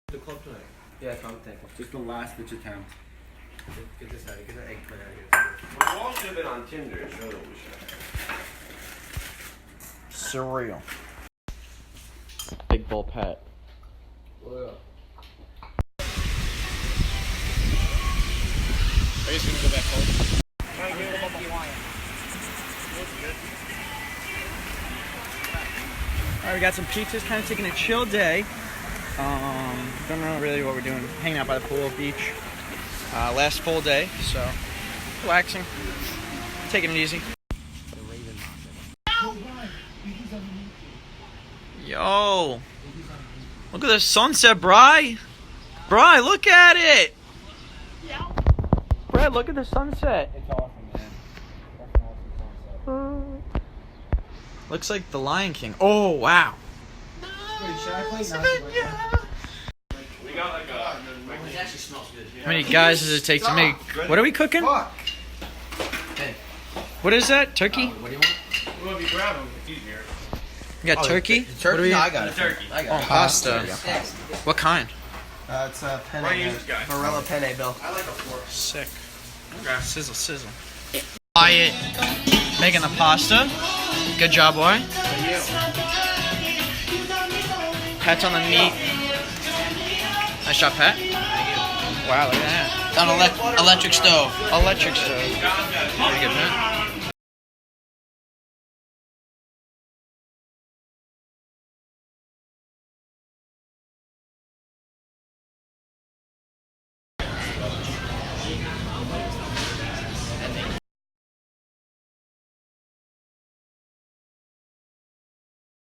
The club tonight. Yeah, that's what I'm thinking. Just the last bitch attempt. Get this out. Get that eggplant out of here. We all should have been on Tinder and showed what we should have. Surreal. Big bull pet. Oh, yeah. Are you just gonna go back home? Alright, we got some pizzas, kind of taking a chill day. Don't know really what we're doing. Hanging out by the pool, beach. Last full day, so relaxing. Taking it easy. Yo! Look at the sunset, Bri! Bri, look at it! Brad, look at the sunset. It's awesome, man. That's an awesome sunset. Looks like the Lion King. Oh, wow. Wait, should I play We got like a. It actually smells good. How many guys does it take to make... What are we cooking? Fuck! Hey. What is that? Turkey? What do you want? Well, if you grab them, it's easier. You got turkey? Turkey? What do we... No, I got it. Turkey. I got Oh, it. pasta. Yes. What kind? It's a penne. Why don't you use this guy? Barilla penne, Bill. I like a fork. Sick. Okay. Sizzle, sizzle. Wyatt making the pasta. Good job, boy. Pat's on the meat. Nice job, Pat. Wow, look at that. On electric stove. Electric stove. Pretty good, Pat.